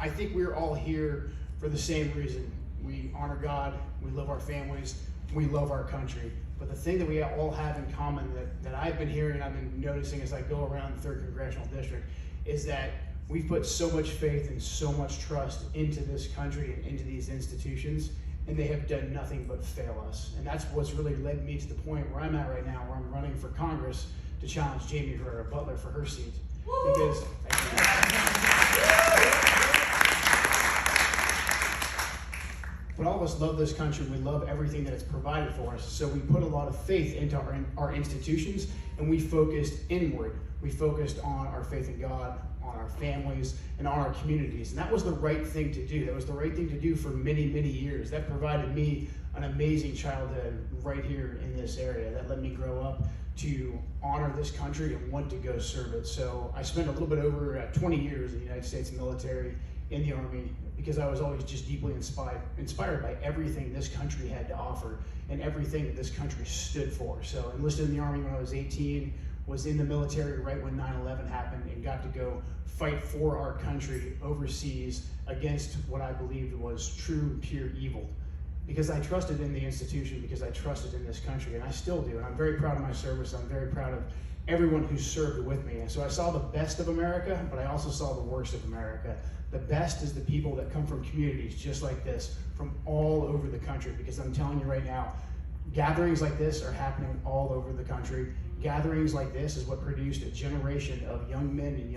I think we're all here for the same reason. We honor God, we love our families, we love our country. But the thing that we all have in common that I've been hearing, I've been noticing as I go around the 3rd Congressional District, is that we've put so much faith and so much trust into this country and into these institutions, and they have done nothing but fail us. And that's what's really led me to the point where I'm at right now, where I'm running for Congress to challenge Jamie Herrera Butler for her seat. Because but all of us love this country, we love everything that it's provided for us, so we put a lot of faith into our institutions, and we focused inward. We focused on our faith in God, on our families, and on our communities. And that was the right thing to do. That was the right thing to do for many, many years. That provided me an amazing childhood right here in this area. That let me grow up to honor this country and want to go serve it. So I spent a little bit over 20 years in the United States military, in the Army, because I was always just deeply inspired by everything this country had to offer and everything that this country stood for. So I enlisted in the Army when I was 18, was in the military right when 9/11 happened, and got to go fight for our country overseas against what I believed was true, pure evil. Because I trusted in the institution, because I trusted in this country, and I still do. And I'm very proud of my service. I'm very proud of everyone who served with me. And so I saw the best of America, but I also saw the worst of America. The best is the people that come from communities just like this, from all over the country. Because I'm telling you right now, gatherings like this are happening all over the country. Gatherings like this is what produced a generation of young men and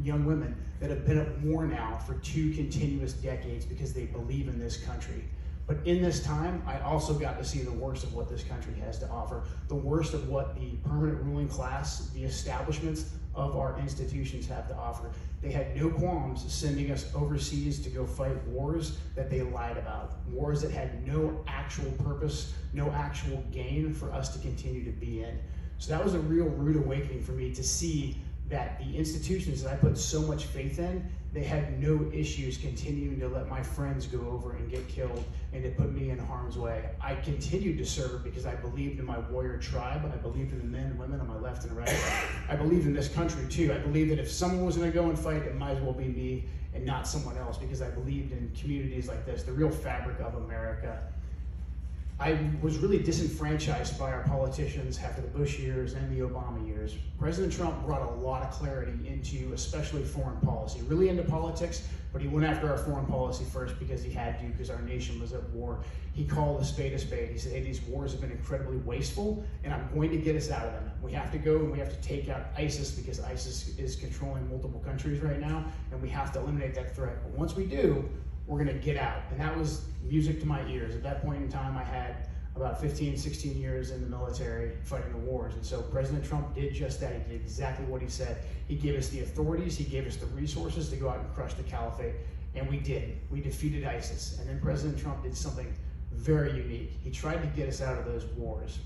young women that have been at war now for 2 continuous decades because they believe in this country. But in this time, I also got to see the worst of what this country has to offer, the worst of what the permanent ruling class, the establishments of our institutions have to offer. They had no qualms sending us overseas to go fight wars that they lied about, wars that had no actual purpose, no actual gain for us to continue to be in. So that was a real rude awakening for me to see that the institutions that I put so much faith in, they had no issues continuing to let my friends go over and get killed and to put me in harm's way. I continued to serve because I believed in my warrior tribe. I believed in the men and women on my left and right. I believed in this country too. I believed that if someone was gonna go and fight, it might as well be me and not someone else, because I believed in communities like this, the real fabric of America. I was really disenfranchised by our politicians after the Bush years and the Obama years. President Trump brought a lot of clarity into especially foreign policy, really into politics, but he went after our foreign policy first because he had to, because our nation was at war. He called a spade a spade. He said, hey, these wars have been incredibly wasteful, and I'm going to get us out of them. We have to go and we have to take out ISIS, because ISIS is controlling multiple countries right now, and we have to eliminate that threat. But once we do, we're gonna get out. And that was music to my ears. At that point in time, I had about 15, 16 years in the military fighting the wars. And so President Trump did just that. He did exactly what he said. He gave us the authorities, he gave us the resources to go out and crush the caliphate, and we did. We defeated ISIS. And then President Trump did something very unique. He tried to get us out of those wars.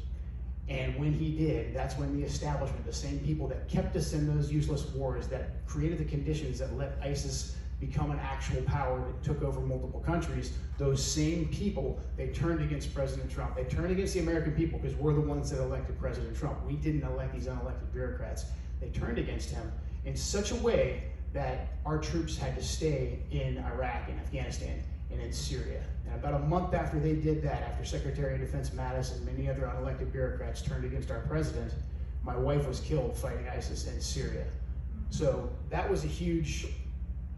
And when he did, that's when the establishment, the same people that kept us in those useless wars, that created the conditions that let ISIS become an actual power that took over multiple countries, those same people, they turned against President Trump. They turned against the American people, because we're the ones that elected President Trump. We didn't elect these unelected bureaucrats. They turned against him in such a way that our troops had to stay in Iraq and Afghanistan and in Syria. And about a month after they did that, after Secretary of Defense Mattis and many other unelected bureaucrats turned against our president, my wife was killed fighting ISIS in Syria. So that was a huge,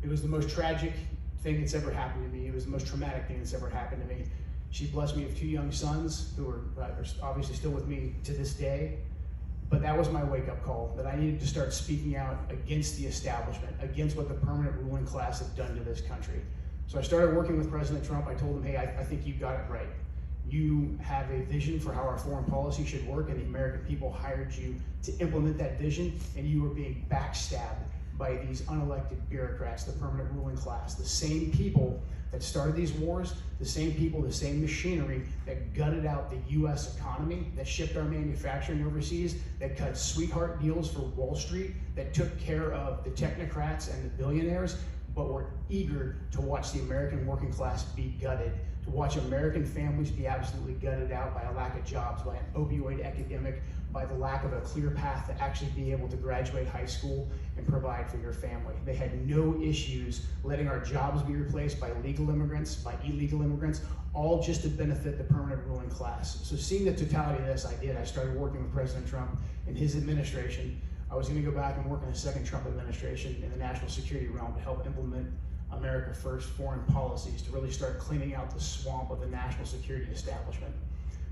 it was the most tragic thing that's ever happened to me. It was the most traumatic thing that's ever happened to me. She blessed me with 2 young sons who are obviously still with me to this day. But that was my wake-up call, that I needed to start speaking out against the establishment, against what the permanent ruling class had done to this country. So I started working with President Trump. I told him, hey, I think you got it right. You have a vision for how our foreign policy should work, and the American people hired you to implement that vision, and you were being backstabbed by these unelected bureaucrats, the permanent ruling class, the same people that started these wars, the same people, the same machinery that gutted out the US economy, that shipped our manufacturing overseas, that cut sweetheart deals for Wall Street, that took care of the technocrats and the billionaires, but were eager to watch the American working class be gutted, to watch American families be absolutely gutted out by a lack of jobs, by an opioid epidemic, by the lack of a clear path to actually be able to graduate high school and provide for your family. They had no issues letting our jobs be replaced by legal immigrants, by illegal immigrants, all just to benefit the permanent ruling class. So seeing the totality of this, I started working with President Trump and his administration. I was going to go back and work in the second Trump administration in the national security realm to help implement America First foreign policies to really start cleaning out the swamp of the national security establishment.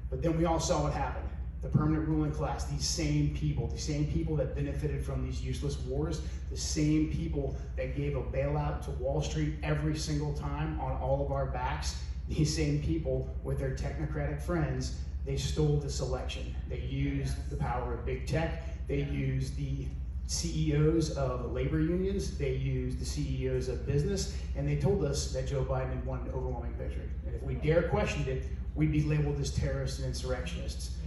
But then we all saw what happened. The permanent ruling class, these same people that benefited from these useless wars, the same people that gave a bailout to Wall Street every single time on all of our backs, these same people with their technocratic friends, they stole this election. They used the power of big tech. They used the CEOs of labor unions. They used the CEOs of business. And they told us that Joe Biden had won an overwhelming victory. And if we dare question it, we'd be labeled as terrorists and insurrectionists.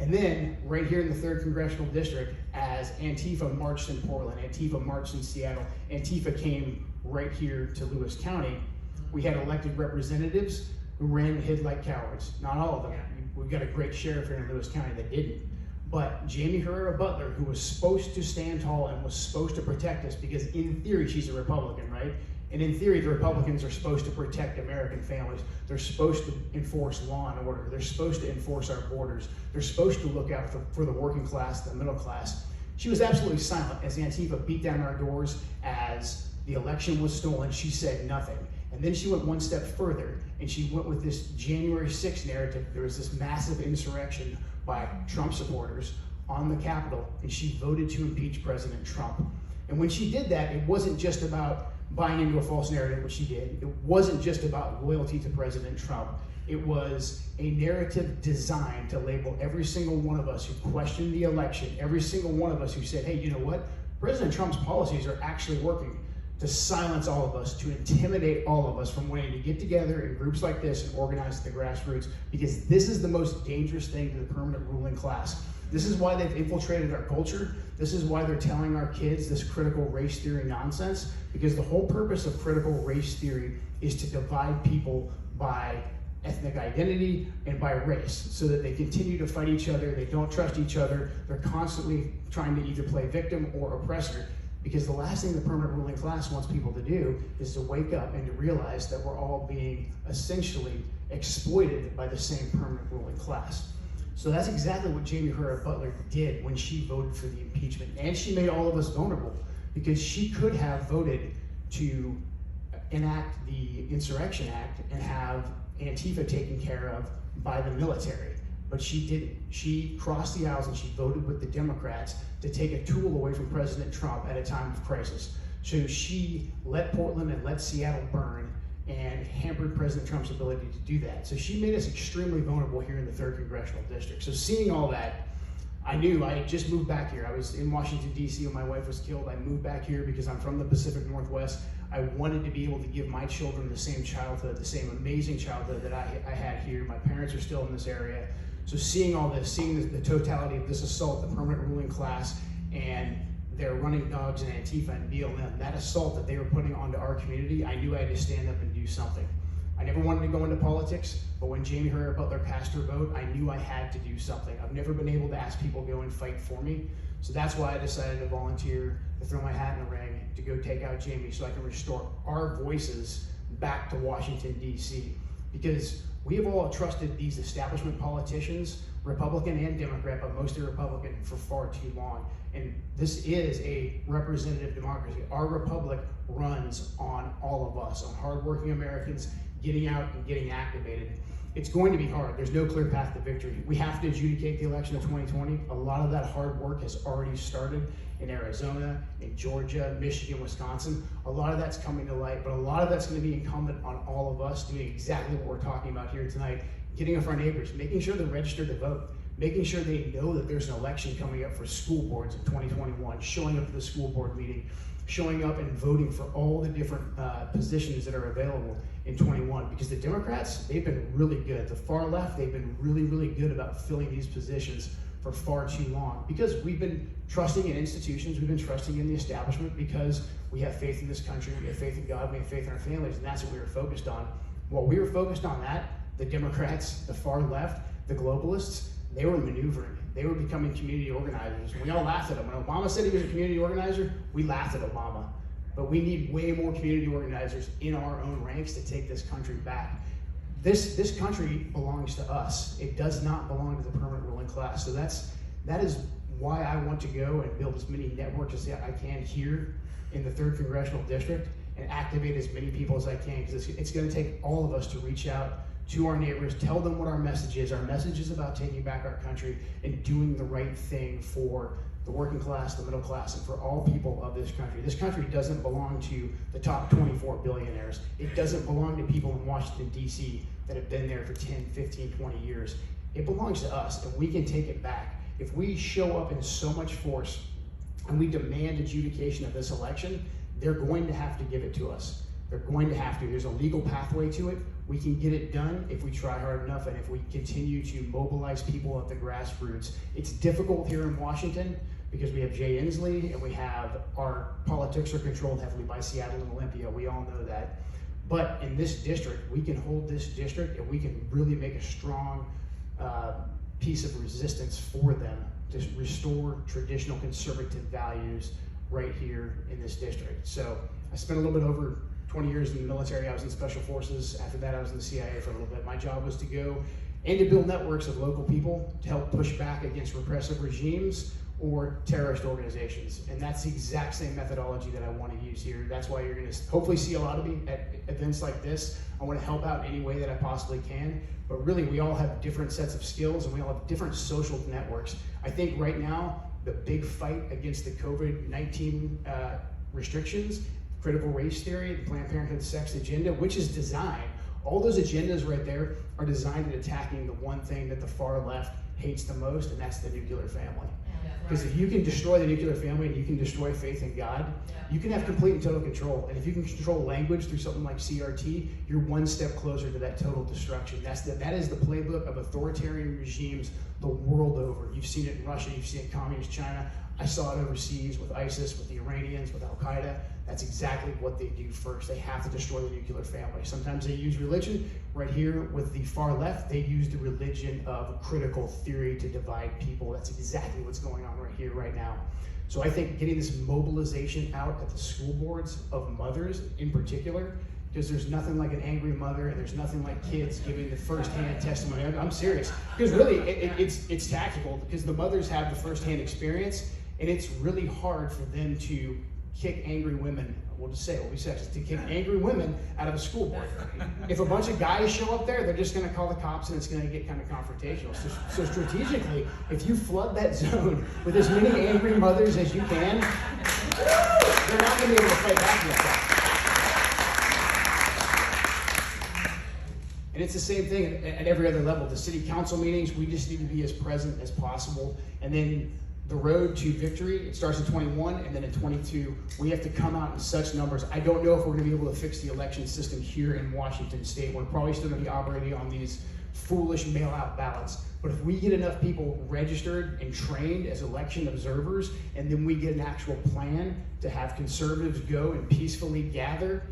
And then, right here in the 3rd Congressional District, as Antifa marched in Portland, Antifa marched in Seattle, Antifa came right here to Lewis County, we had elected representatives who ran and hid like cowards. Not all of them. We've got a great sheriff here in Lewis County that didn't. But Jamie Herrera Butler, who was supposed to stand tall and was supposed to protect us, because in theory she's a Republican, right? And in theory, the Republicans are supposed to protect American families. They're supposed to enforce law and order. They're supposed to enforce our borders. They're supposed to look out for the working class, the middle class. She was absolutely silent as Antifa beat down our doors as the election was stolen. She said nothing. And then she went one step further, and she went with this January 6th narrative. There was this massive insurrection by Trump supporters on the Capitol, and she voted to impeach President Trump. And when she did that, it wasn't just about buying into a false narrative, which she did. It wasn't just about loyalty to President Trump. It was a narrative designed to label every single one of us who questioned the election, every single one of us who said, hey, you know what? President Trump's policies are actually working, to silence all of us, to intimidate all of us from wanting to get together in groups like this and organize at the grassroots, because this is the most dangerous thing to the permanent ruling class. This is why they've infiltrated our culture. This is why they're telling our kids this critical race theory nonsense, because the whole purpose of critical race theory is to divide people by ethnic identity and by race, so that they continue to fight each other, they don't trust each other, they're constantly trying to either play victim or oppressor. Because the last thing the permanent ruling class wants people to do is to wake up and to realize that we're all being essentially exploited by the same permanent ruling class. So that's exactly what Jamie Herrera Butler did when she voted for the impeachment. And she made all of us vulnerable, because she could have voted to enact the Insurrection Act and have Antifa taken care of by the military. But she didn't. She crossed the aisles and she voted with the Democrats to take a tool away from President Trump at a time of crisis. So she let Portland and let Seattle burn and hampered President Trump's ability to do that. So she made us extremely vulnerable here in the 3rd Congressional District. So seeing all that, I knew I had just moved back here. I was in Washington, D.C. when my wife was killed. I moved back here because I'm from the Pacific Northwest. I wanted to be able to give my children the same childhood, the same amazing childhood that I had here. My parents are still in this area. So seeing all this, seeing the totality of this assault, the permanent ruling class, and their running dogs in Antifa and BLM, that assault that they were putting onto our community, I knew I had to stand up and do something. I never wanted to go into politics, but when Jamie Herrera Butler cast her vote, I knew I had to do something. I've never been able to ask people to go and fight for me. So that's why I decided to volunteer, to throw my hat in the ring, to go take out Jamie so I can restore our voices back to Washington, D.C. Because we have all trusted these establishment politicians, Republican and Democrat, but mostly Republican, for far too long. And this is a representative democracy. Our republic runs on all of us, on hardworking Americans getting out and getting activated. It's going to be hard. There's no clear path to victory. We have to adjudicate the election of 2020. A lot of that hard work has already started in Arizona, in Georgia, Michigan, Wisconsin. A lot of that's coming to light, but a lot of that's going to be incumbent on all of us doing exactly what we're talking about here tonight, getting with our neighbors, making sure they're registered to vote, making sure they know that there's an election coming up for school boards in 2021, showing up to the school board meeting, showing up and voting for all the different positions that are available in 21. Because the Democrats, they've been really good. The far left, they've been really, really good about filling these positions for far too long. Because we've been trusting in institutions, we've been trusting in the establishment, because we have faith in this country, we have faith in God, we have faith in our families, and that's what we were focused on. While we were focused on that, the Democrats, the far left, the globalists, they were maneuvering. They were becoming community organizers. And we all laughed at them. When Obama said he was a community organizer, we laughed at Obama. But we need way more community organizers in our own ranks to take this country back. This country belongs to us. It does not belong to the permanent ruling class. So that is why I want to go and build as many networks as I can here in the 3rd Congressional District and activate as many people as I can, because it's going to take all of us to reach out to our neighbors, tell them what our message is. Our message is about taking back our country and doing the right thing for the working class, the middle class, and for all people of this country. This country doesn't belong to the top 24 billionaires. It doesn't belong to people in Washington, D.C. that have been there for 10, 15, 20 years. It belongs to us, and we can take it back. If we show up in so much force and we demand adjudication of this election, they're going to have to give it to us. They're going to have to. There's a legal pathway to it. We can get it done if we try hard enough and if we continue to mobilize people at the grassroots. It's difficult here in Washington because we have Jay Inslee and we have our politics are controlled heavily by Seattle and Olympia. We all know that. But in this district, we can hold this district and we can really make a strong piece of resistance for them to restore traditional conservative values right here in this district. So I spent a little bit over 20 years in the military. I was in special forces. After that, I was in the CIA for a little bit. My job was to go and to build networks of local people to help push back against repressive regimes or terrorist organizations. And that's the exact same methodology that I want to use here. That's why you're going to hopefully see a lot of me at events like this. I want to help out any way that I possibly can. But really, we all have different sets of skills and we all have different social networks. I think right now, the big fight against the COVID-19 restrictions, critical race theory, the Planned Parenthood sex agenda, which is designed, all those agendas right there are designed at attacking the one thing that the far left hates the most, and that's the nuclear family. Because if you can destroy the nuclear family and you can destroy faith in God, you can have complete and total control. And if you can control language through something like CRT, you're one step closer to that total destruction. That is the playbook of authoritarian regimes the world over. You've seen it in Russia, you've seen it in communist China. I saw it overseas with ISIS, with the Iranians, with Al-Qaeda. That's exactly what they do first. They have to destroy the nuclear family. Sometimes they use religion. Right here with the far left, they use the religion of critical theory to divide people. That's exactly what's going on right here, right now. So I think getting this mobilization out at the school boards of mothers in particular, because there's nothing like an angry mother and there's nothing like kids giving the first-hand testimony. I'm serious. Because really, it's tactical because the mothers have the first-hand experience, and it's really hard for them to kick angry women, we'll just say it, we'll be sexist, to kick angry women out of a school board. If a bunch of guys show up there, they're just going to call the cops and it's going to get kind of confrontational. So strategically, if you flood that zone with as many angry mothers as you can, they're not going to be able to fight back against that. And it's the same thing at every other level. The city council meetings, we just need to be as present as possible. And then the road to victory, it starts in 21, and then in 22, we have to come out in such numbers. I don't know if we're going to be able to fix the election system here in Washington State. We're probably still going to be operating on these foolish mail-out ballots. But if we get enough people registered and trained as election observers, and then we get an actual plan to have conservatives go and peacefully gather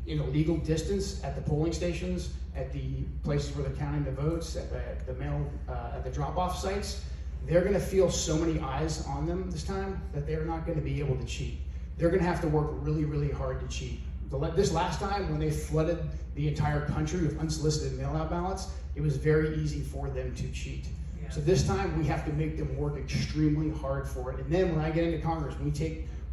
in a legal distance at the polling stations, at the places where they're counting the votes, at the drop-off sites, they're going to feel so many eyes on them this time that they're not going to be able to cheat. They're going to have to work really, really hard to cheat. This last time, when they flooded the entire country with unsolicited mail-out ballots, it was very easy for them to cheat. Yeah. So this time, we have to make them work extremely hard for it. And then when I get into Congress, when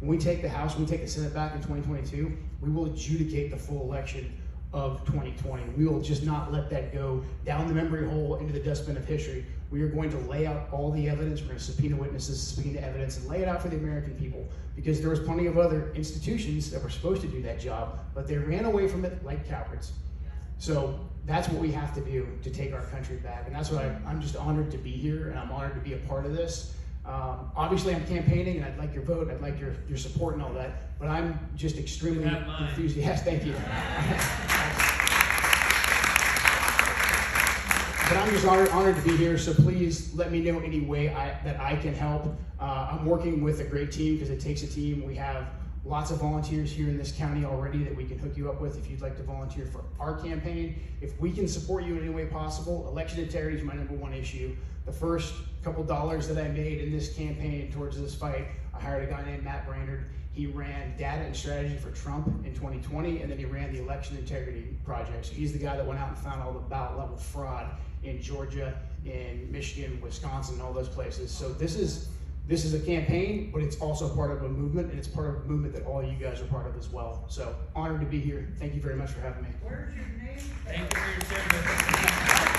we take the House, when we take the Senate back in 2022, we will adjudicate the full election of 2020. We will just not let that go down the memory hole into the dustbin of history. We are going to lay out all the evidence. We're going to subpoena witnesses, subpoena evidence, and lay it out for the American people, because there was plenty of other institutions that were supposed to do that job, but they ran away from it like cowards. So that's what we have to do to take our country back, and that's what I'm just honored to be here, and I'm honored to be a part of this. Obviously, I'm campaigning, and I'd like your vote, I'd like your support and all that, but I'm just extremely enthusiastic. Thank you. But I'm just honored to be here, so please let me know any way that I can help. I'm working with a great team, because it takes a team. We have Lots of volunteers here in this county already that we can hook you up with if you'd like to volunteer for our campaign. If we can support you in any way possible, election integrity is my #1 issue. The first couple dollars that I made in this campaign towards this fight, I hired a guy named Matt Brainerd. He ran data and strategy for Trump in 2020, and then he ran the election integrity project. So he's the guy that went out and found all the ballot level fraud in Georgia, in Michigan, Wisconsin, all those places. So this is a campaign, but it's also part of a movement, and it's part of a movement that all you guys are part of as well. So honored to be here. Thank you very much for having me. Where's your name? Thank you for your service.